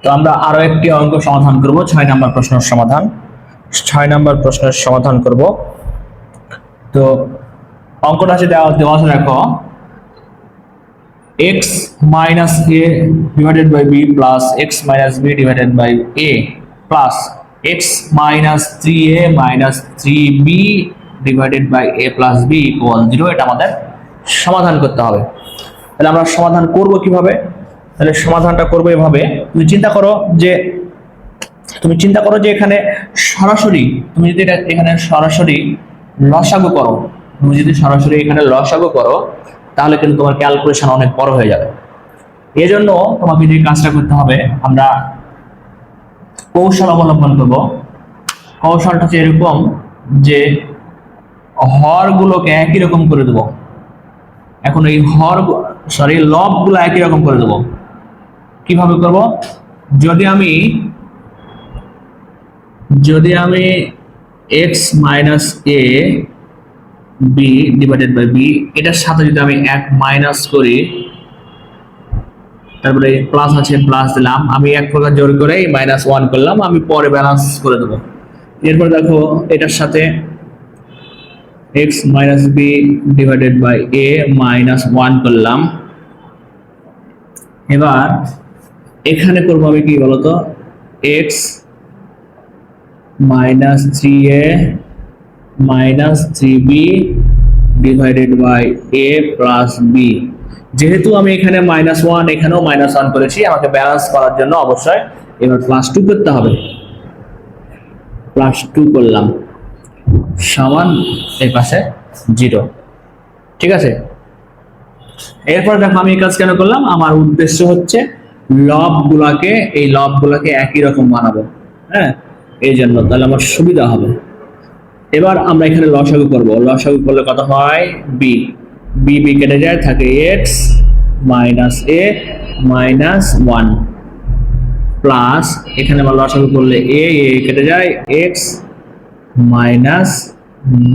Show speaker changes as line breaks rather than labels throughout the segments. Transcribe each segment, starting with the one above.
তো আমরা আরো একটি অঙ্ক সমাধান করব 6 নম্বর প্রশ্নের সমাধান। 6 নম্বর প্রশ্নের সমাধান করব। তো অঙ্কটা আছে দেওয়া আছে, দেখো x minus a divided by b plus x minus b divided by a plus x minus 3a minus 3b divided by a plus b equal 0। এটা আমাদের সমাধান করতে হবে। তাহলে আমরা সমাধান করব কিভাবে? তাহলে সমাধানটা করব এভাবে। তুমি চিন্তা করো যে এখানে সরাসরি তুমি যদি এখানে সরাসরি লসাগু করো, তাহলে কিন্তু তোমার ক্যালকুলেশন অনেক বড় হয়ে যাবে। এই জন্য তোমাকে যে কাজটা করতে হবে, আমরা কৌশল অবলম্বন করব। কৌশলটা হচ্ছে এরকম যে হরগুলোকে একই রকম করে দেব। এখন এই লবগুলো একই রকম করে দেব। কিভাবে করব? যদি আমি x minus a b divided by b এটার সাথে যদি আমি 1 মাইনাস করি, তারপরে প্লাস আছে, প্লাস দিলাম, আমি এক প্রকার জোর করে -1 করলাম, আমি পরে ব্যালেন্স করে দেব। এরপর দেখো এটার সাথে x minus b divided by a -1 করলাম। এবার এখানে করবো আমি কি বলতো, x minus 3a minus 3b divided by a plus b। যেহেতু আমি এখানে -1 এখানেও -1 করেছি, আমাকে ব্যালেন্স করার জন্য অবশ্যই এবার +2 করতে হবে। +2 করলাম সমান এই পাশে 0। ঠিক আছে, এরপর দেখো আমি এই কাজ কেন করলাম, আমার উদ্দেশ্য হচ্ছে লবগুলাকে একই রকম বানাবো। হ্যাঁ, এই জন্য তাহলে আমার সুবিধা হবে। এবার আমরা এখানে লসাগু করব। লসাগু করলে কত হয়? b কেটে যায়, থাকে x minus a minus 1 plus এখানে আমরা লসাগু করলে a কেটে যায়, x minus b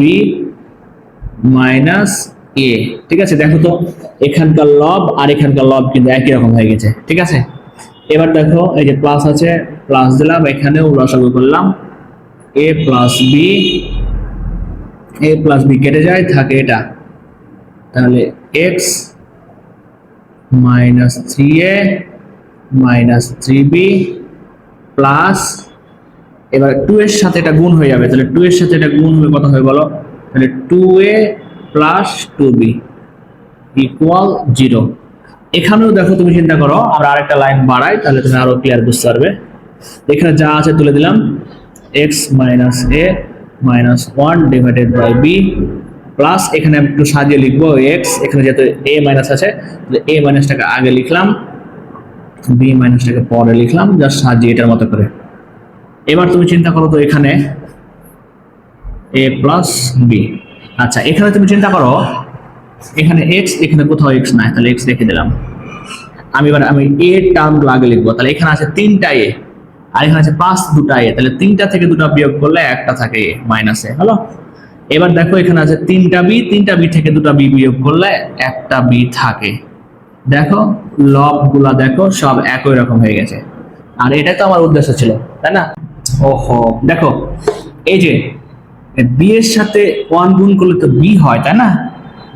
minus a। ঠিক আছে, দেখো তো এখানকার লব আর এখানকার লব কিন্তু একই রকম হয়ে গেছে। ঠিক আছে, এবার দেখো এই যে প্লাস আছে, প্লাস দিলাম, এখানেও লসাগু করলাম, a প্লাস b কেটে যায়, থাকে এটা, তাহলে x minus 3a minus 3b plus, এবার 2 এর সাথে এটা গুণ হয়ে যাবে, তাহলে 2 এর সাথে এটা গুণ হলে কত হয় বলো? তাহলে 2a প্লাস 2b ইকুয়াল 0। এখানেও দেখো, তুমি চিন্তা করো, আমরা আরেকটা লাইন বাড়াই, তাহলে তুমি আরো ক্লিয়ার বুঝতে পারবে। এখানে যা আছে তুলে দিলাম, x minus a minus 1 divided by b plus, এখানে আমি একটু সাজিয়ে লিখবো x, এখানে যেহেতু a মাইনাস আছে তাহলে a মাইনাসটাকে আগে লিখলাম, b মাইনাসটাকে পরে লিখলাম, জাস্ট সাজিয়ে এটার মতো করে। এবার তুমি চিন্তা করো তো এখানে a প্লাস b। আচ্ছা, এখানে তুমি চিন্তা করো, এখানে x, এখানে কোথাও x নাই, তাহলে x রেখে দিলাম। আমি a টার্ম আগে লিখবো, তাহলে এখানে আছে 3টা a আর এখানে আছে 2টা a, তাহলে 3টা থেকে 2টা বিয়োগ করলে একটা থাকে a মাইনাস a। হলো, এবার দেখো এখানে আছে 3টা b থেকে 2টা b বিয়োগ করলে একটা b থাকে। দেখো লবগুলা দেখো সব একই রকম হয়ে গেছে, আর এটা তো আমার উদ্দেশ্য ছিল, তাই না? ওহো, দেখো এই যে b এর সাথে 1 গুণ করলে তো b হয়, তাই না?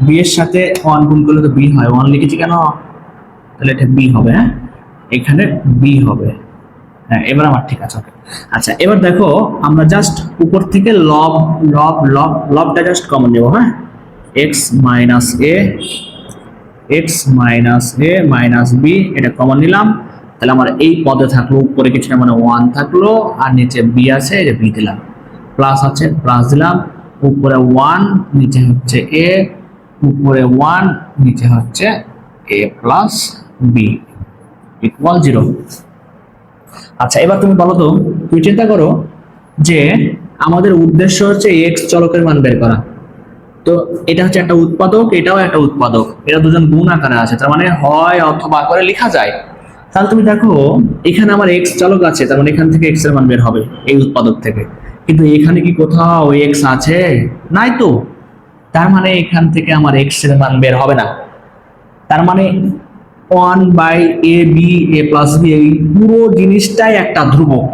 b এর সাথে 1 গুণ করলে তো b হয়, 1 লিখেছি কেন? তাহলে এটা b হবে। হ্যাঁ, এখানে b হবে। হ্যাঁ, এবার আমার ঠিক আছে। আচ্ছা, এবার দেখো আমরা জাস্ট উপর থেকে লবটা জাস্ট কমন নেব। হ্যাঁ, x minus a minus b এটা কমন নিলাম, তাহলে আমার এই পদে থাকলো, উপরে কিছু না, মানে 1 থাকলো, আর নিচে b আছে, এই যে b দিলাম, প্লাস আছে, প্লাস দিলাম, উপরে 1 নিচে হচ্ছে a, উপরে 1 নিচে হচ্ছে a প্লাস b ইকুয়াল 0। আচ্ছা, এবার তুমি বলো তো, তুমি চিন্তা করো যে আমাদের উদ্দেশ্য হচ্ছে x চলকের মান বের করা। তো এটা হচ্ছে একটা উৎপাদক, এটাও একটা উৎপাদক, এরা দুজন গুণ আকারে আছে, তার মানে হয় অথবা করে লেখা যায়। তাহলে তুমি দেখো এখানে আমার x চলক আছে, তার মানে এখান থেকে x এর মান বের হবে এই উৎপাদক থেকে, কিন্তু এখানে কি কোথাও x আছে? নাই তো, তার মানে এখান থেকে আমার x এর মান বের হবে না। তার মানে 1/a+b এই পুরো জিনিসটাই একটা ধ্রুবক,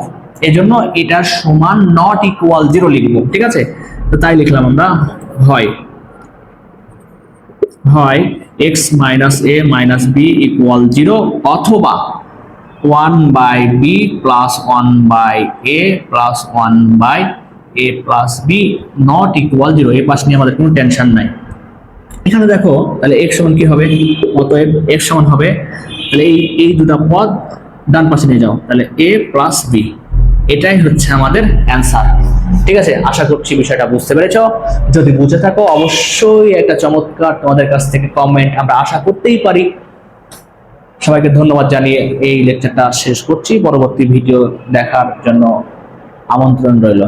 এজন্য এটা সমান নট ইকুয়াল 0 লিখবো। ঠিক আছে, তো তাই লিখলাম আমরা হয় x minus a minus b equal 0 অথবা 1/b plus 1/a plus 1/a plus b not equal 0। এই পাশ নিয়ে আমাদের কোনো টেনশন নাই। এখানে দেখো তাহলে x সমান কি হবে, অতএব x সমান হবে, তাহলে এই দুটো পদ ডান পাশে নিয়ে যাও, তাহলে a প্লাস b, এটাই হচ্ছে আমাদের অ্যান্সার। ঠিক আছে, আশা করছি বিষয়টা বুঝতে পেরেছো। যদি বুঝে থাকো অবশ্যই একটা চমৎকার তোমাদের কাছ থেকে কমেন্ট আমরা আশা করতেই পারি। সবাইকে ধন্যবাদ জানিয়ে এই লেকচারটা শেষ করছি। পরবর্তী ভিডিও দেখার জন্য আমন্ত্রণ রইল।